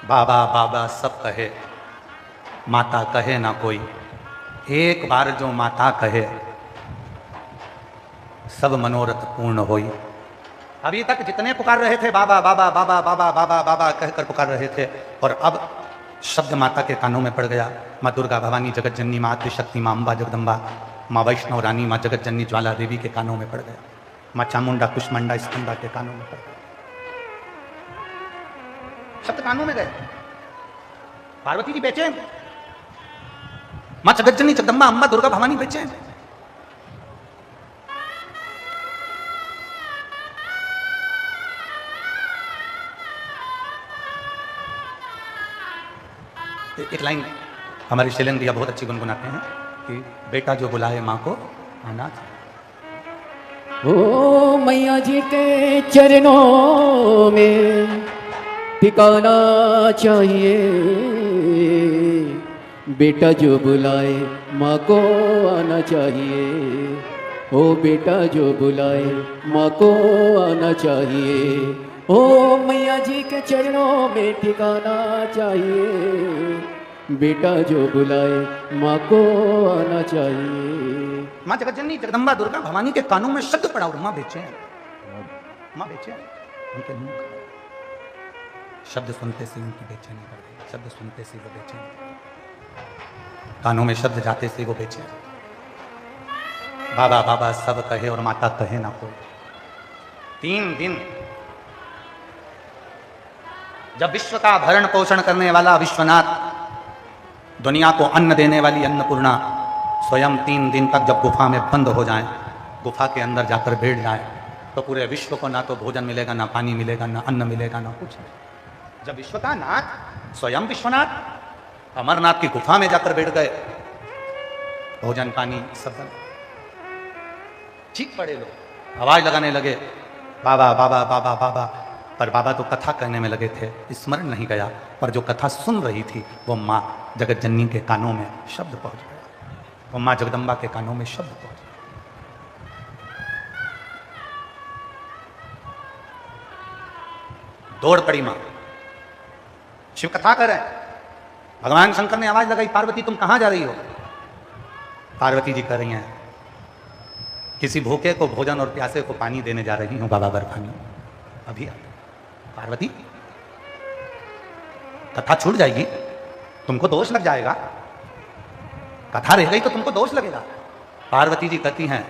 बाबा बाबा सब कहे, माता कहे ना कोई। एक बार जो माता कहे, सब मनोरथ पूर्ण होई। अभी तक जितने पुकार रहे थे बाबा बाबा बाबा बाबा बाबा बाबा कहकर पुकार रहे थे, और अब शब्द माता के कानों में पड़ गया। माँ दुर्गा भवानी जगत जननी, माँ आद्यशक्ति, माँ अम्बा जगदम्बा, माँ वैष्णव रानी, माँ जगत जननी ज्वाला देवी के कानों में पड़ गया। माँ चामुंडा कुष्मंडा स्कंदा के कानों में पड़ गया। शब्द कानों में गए। पार्वती जी बेचैन, माँ जगत जननी जगदम्बा अम्बा दुर्गा भवानी बेचैन। एक लाइन हमारे शैलेंद्र भैया बहुत अच्छी गुनगुनाते हैं कि बेटा जो बुलाए माँ को आना चाहिए। ओ मैया जी के चरणों में टिकाना चाहिए, बेटा जो बुलाए माँ को आना चाहिए। ओ बेटा जो बुलाए माँ को आना चाहिए। ओ मैया जी के चरणों में ठिकाना चाहिए, बेटा जो बुलाए माँ को आना चाहिए। माँ जगत जननी जगदम्बा दुर्गा भवानी के कानों में शब्द पड़ा और माँ बेचैन, माँ बेचैन। उनके मुंह शब्द सुनते से उनकी बेचैनी बढ़ गई। शब्द सुनते से वो बेचैन, कानों में शब्द जाते से वो बेचैन। बाबा बाबा सब कहे और माता कहे ना कोई। 3 दिन जब विश्व का भरण पोषण करने वाला विश्वनाथ, दुनिया को अन्न देने वाली अन्नपूर्णा स्वयं 3 दिन तक जब गुफा में बंद हो जाए, गुफा के अंदर जाकर बैठ जाए, तो पूरे विश्व को ना तो भोजन मिलेगा, ना पानी मिलेगा, ना अन्न मिलेगा, ना कुछ नहीं। जब विश्व का नाथ स्वयं विश्वनाथ अमरनाथ की गुफा में जाकर बैठ गए, भोजन पानी सब बंद। चीख पड़े लोग, आवाज लगाने लगे बाबा बाबा बाबा बाबा। पर बाबा तो कथा कहने में लगे थे, स्मरण नहीं गया। पर जो कथा सुन रही थी वो माँ जगत जननी के कानों में शब्द पहुंच गया, वो माँ जगदम्बा के कानों में शब्द पहुंच गया। दौड़ पड़ी माँ, शिव कथा कर रहे हैं। भगवान शंकर ने आवाज लगाई, पार्वती तुम कहां जा रही हो? पार्वती जी कह रही हैं, किसी भूखे को भोजन और प्यासे को पानी देने जा रही हूं बाबा बर्फानी, अभी आता। पार्वती कथा छूट जाएगी, तुमको दोष लग जाएगा, कथा रह गई तो तुमको दोष लगेगा। पार्वती जी कहती हैं,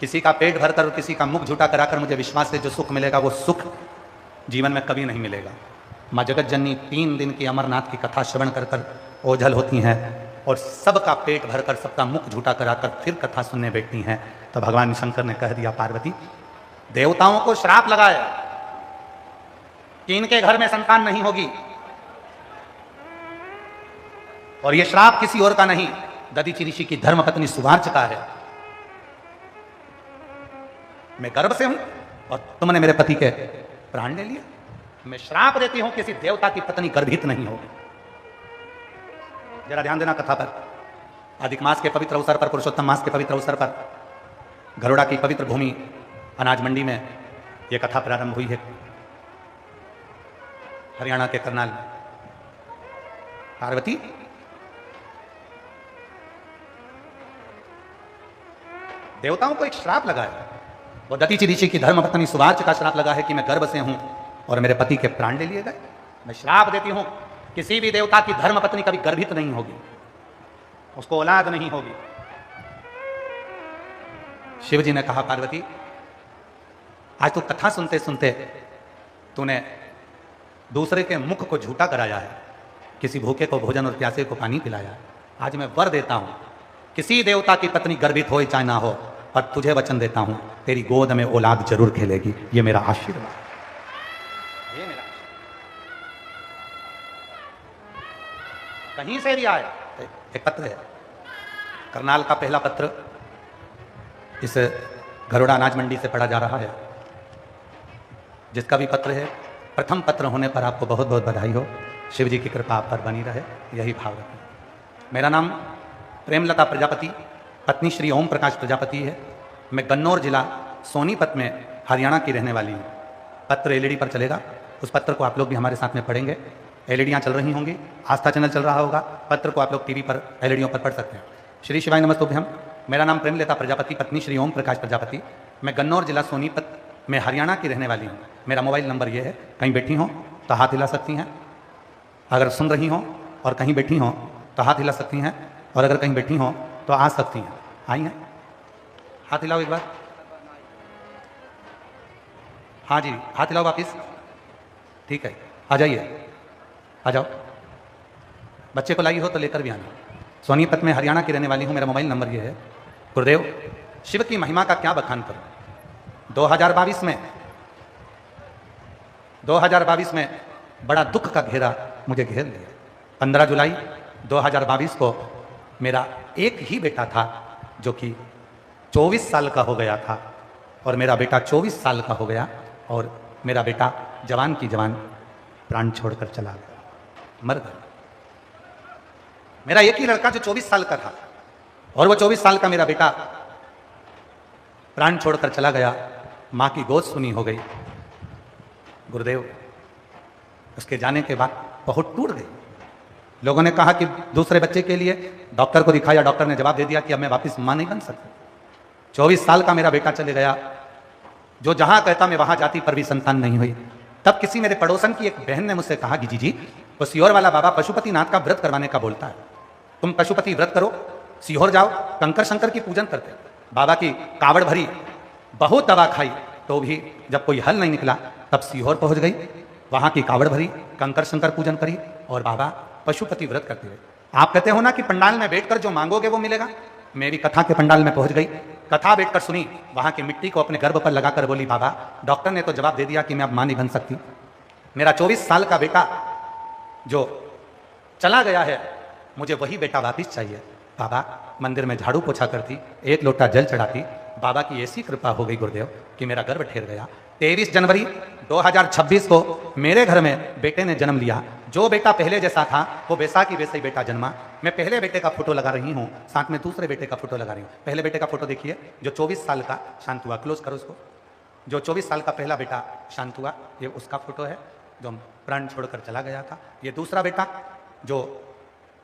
किसी का पेट भरकर और किसी का मुख झूठा कराकर मुझे विश्वास से जो सुख मिलेगा वो सुख जीवन में कभी नहीं मिलेगा। माँ जगत जननी 3 दिन की अमरनाथ की कथा श्रवण कर कर ओझल होती हैं और सबका पेट भरकर सबका मुख झूठा कराकर फिर कथा सुनने बैठती हैं। तो भगवान शंकर ने कह दिया, पार्वती देवताओं को श्राप लगाए कि इनके घर में संतान नहीं होगी, और यह श्राप किसी और का नहीं, दधीचि ऋषि की धर्मपत्नी सुवार्च का है। मैं गर्भ से हूं और तुमने मेरे पति के प्राण ले लिए। मैं श्राप देती हूं किसी देवता की पत्नी गर्भित नहीं होगी। जरा ध्यान देना कथा पर। अधिक मास के पवित्र अवसर पर, पुरुषोत्तम मास के पवित्र अवसर पर, गरुड़ा की पवित्र भूमि अनाज मंडी में यह कथा प्रारंभ हुई है। हरियाणा के करनाल पार्वती देवताओं को एक श्राप लगा है, वो दधीचि ऋषि की धर्मपत्नी सुवार्च का श्राप लगा है कि मैं गर्भ से हूं और मेरे पति के प्राण ले लिए गए। मैं श्राप देती हूं किसी भी देवता की धर्मपत्नी कभी गर्भित नहीं होगी, उसको औलाद नहीं होगी। शिव जी ने कहा, पार्वती आज तो कथा सुनते सुनते तूने दूसरे के मुख को झूठा कराया है, किसी भूखे को भोजन और प्यासे को पानी पिलाया है। आज मैं वर देता हूं, किसी देवता की पत्नी गर्भित हो चाहे ना हो, और तुझे वचन देता हूं तेरी गोद में औलाद जरूर खेलेगी। ये मेरा आशीर्वाद, ये मेरा कहीं से भी आए। एक पत्र है, करनाल का पहला पत्र इस गरुड़ा अनाज मंडी से पढ़ा जा रहा है। जिसका भी पत्र है, प्रथम पत्र होने पर आपको बहुत बहुत बधाई हो। शिव जी की कृपा आप पर बनी रहे, यही भाव रखें। मेरा नाम प्रेमलता प्रजापति, पत्नी श्री ओम प्रकाश प्रजापति है। मैं गन्नौर जिला सोनीपत में हरियाणा की रहने वाली हूँ। पत्र एलईडी पर चलेगा, उस पत्र को आप लोग भी हमारे साथ में पढ़ेंगे। एलईडियाँ चल रही होंगी, आस्था चैनल चल रहा होगा, पत्र को आप लोग टीवी पर एलईडियों पर पढ़ सकते हैं। श्री शिवाय नमस्तुभ्यम। मेरा नाम प्रेमलता प्रजापति, पत्नी श्री ओम प्रकाश प्रजापति। मैं गन्नौर जिला सोनीपत में हरियाणा की रहने वाली हूँ। मेरा मोबाइल नंबर ये है, कहीं बैठी हों तो हाथ हिला सकती हैं, अगर सुन रही हों और कहीं बैठी हों तो हाथ हिला सकती हैं, और अगर कहीं बैठी हों तो आ सकती हैं। आई हैं, हाथ हिलाओ एक बार। हाँ जी, हाथ हिलाओ वापिस। ठीक है, आ जाइए, आ जाओ। बच्चे को लाई हो तो लेकर भी आना। सोनीपत में हरियाणा की रहने वाली हूँ। मेरा मोबाइल नंबर ये है। गुरुदेव, शिव की महिमा का क्या बखान करूँ। 2022 में बड़ा दुख का घेरा मुझे घेर लिया। 15 जुलाई 2022 को मेरा एक ही बेटा था जो कि 24 साल का हो गया था, और मेरा बेटा 24 साल का हो गया, और मेरा बेटा जवान की जवान प्राण छोड़कर चला गया, मर गया। मेरा एक ही लड़का जो 24 साल का था, और वो 24 साल का मेरा बेटा प्राण छोड़कर चला गया। माँ की गोद सुनी हो गई। गुरुदेव, उसके जाने के बाद बहुत टूट गई। लोगों ने कहा कि दूसरे बच्चे के लिए डॉक्टर को दिखाया, डॉक्टर ने जवाब दे दिया कि अब मैं वापस माँ नहीं बन सकती। 24 साल का मेरा बेटा चले गया, जो जहां कहता मैं वहां जाती, पर भी संतान नहीं हुई। तब किसी मेरे पड़ोसन की एक बहन ने मुझसे कहा कि जी वो सीहोर वाला बाबा पशुपतिनाथ का व्रत करवाने का बोलता है, तुम पशुपति व्रत करो, सीहोर जाओ, कंकर शंकर की पूजन करते। बाबा की कावड़ भरी, बहुत दवा खाई, तो भी जब कोई हल नहीं निकला, तब सीहोर पहुंच गई, वहां की कावड़ भरी, कंकर शंकर पूजन करी, और बाबा पशुपति व्रत करते हुए। आप कहते हो ना कि पंडाल में बैठकर जो मांगोगे वो मिलेगा। मैं भी कथा के पंडाल में पहुंच गई, कथा बैठकर सुनी, वहां की मिट्टी को अपने गर्भ पर लगाकर बोली, बाबा डॉक्टर ने तो जवाब दे दिया कि मैं अब मां नहीं बन सकती। मेरा 24 साल का बेटा जो चला गया है, मुझे वही बेटा वापिस चाहिए। बाबा मंदिर में झाड़ू पोछा करती, एक लोटा जल चढ़ाती। बाबा की ऐसी कृपा हो गई गुरुदेव कि मेरा गर्भ ठहर गया। 23 जनवरी 2026 को मेरे घर में बेटे ने जन्म लिया। जो बेटा पहले जैसा था वो वैसा की वैसा ही बेटा जन्मा। मैं पहले बेटे का फोटो लगा रही हूँ, साथ में दूसरे बेटे का फोटो लगा रही हूँ। पहले बेटे का फोटो देखिए, जो 24 साल का शांत हुआ, क्लोज करो उसको। जो 24 साल का पहला बेटा शांत हुआ, ये उसका फोटो है जो प्राण छोड़कर चला गया था। ये दूसरा बेटा जो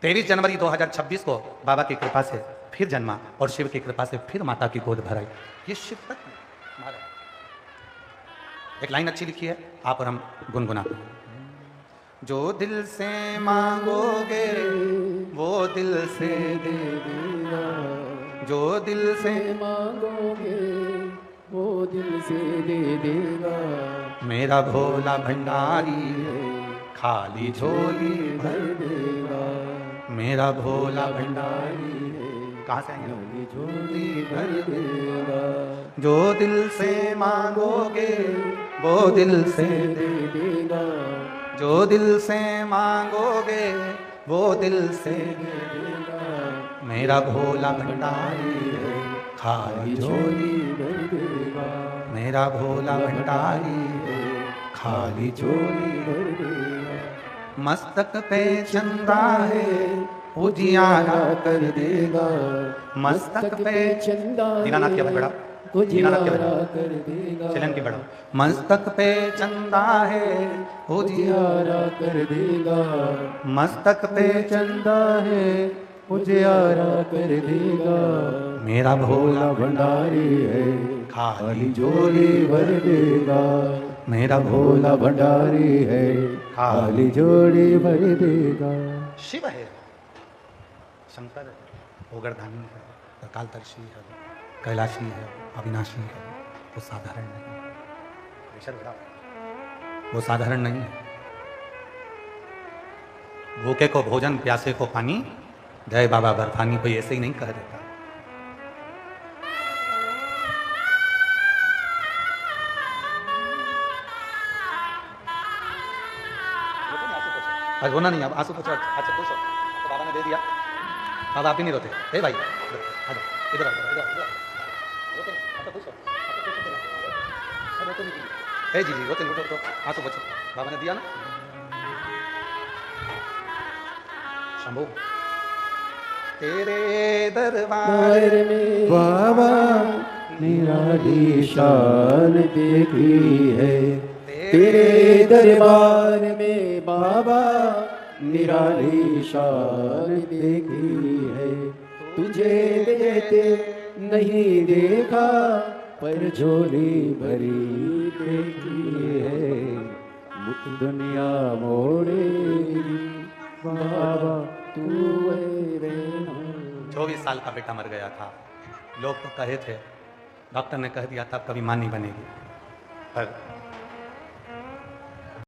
23 जनवरी 2026 को बाबा की कृपा से फिर जन्मा, और शिव की कृपा से फिर माता की गोद भराई। ये शिव तक महाराज। एक लाइन अच्छी लिखी है, आप और हम गुनगुनाते हैं। जो दिल से मांगोगे वो दिल से दे देगा, जो दिल से मांगोगे वो दिल से दे देगा। मेरा भोला भंडारी खाली झोली भर देगा। मेरा भोला भंडारी कहाँ से आएंगे? झोली भर देगा। जो दिल से मांगोगे वो दिल से दे देगा। जो दिल से मांगोगे वो दिल से दे देगा। मेरा भोला भंडारी खाली झोली भर देगा। मेरा भोला भंडारी खाली झोली भर देगा। मस्तक पे चंदा है उजियारा कर देगा। मस्तक पे चंदा दीनानाथ क्या बड़ा, दीनानाथ क्या बड़ा कर देगा। चलन की बड़ा। मस्तक पे चंदा है उजियारा कर देगा। मस्तक पे चंदा है उजियारा कर देगा। मेरा भोला भंडारी है खाली झोली भर देगा। मेरा भोला भंडारी है खाली झोली भर देगा। शिव है, शंकर है, ओगरधानी है, कालदर्शी है, कैलाशी है, अविनाशी है। वो साधारण नहीं है, प्रेशर बढ़ा, वो साधारण नहीं है। भूखे को भोजन, प्यासे को पानी, जय बाबा बर्फानी, कोई ऐसे ही नहीं कह देता। आज रोना नहीं, अब आंसू पोछो। अच्छा खुश हो तो बाबा ने दे दिया। बाबा आप ही नहीं रोते। हे भाई आ जाओ, इधर आओ, इधर आओ, रोते नहीं, अच्छा खुश हो, अच्छा खुश हो, रोते नहीं। हे जी रोते नहीं, उठो, आंसू पोछो, बाबा ने दिया ना। शंभू तेरे दरबार में बाबा निराली शान देखी है। तेरे दरबार में बाबा निराली शान देखी है। तुझे देते नहीं देखा पर झोली भरी देखी है। दुनिया मोड़ेगी बाबा तू 24 साल का बेटा मर गया था। लोग तो कहे थे, डॉक्टर ने कह दिया था कभी मां नहीं बनेगी, पर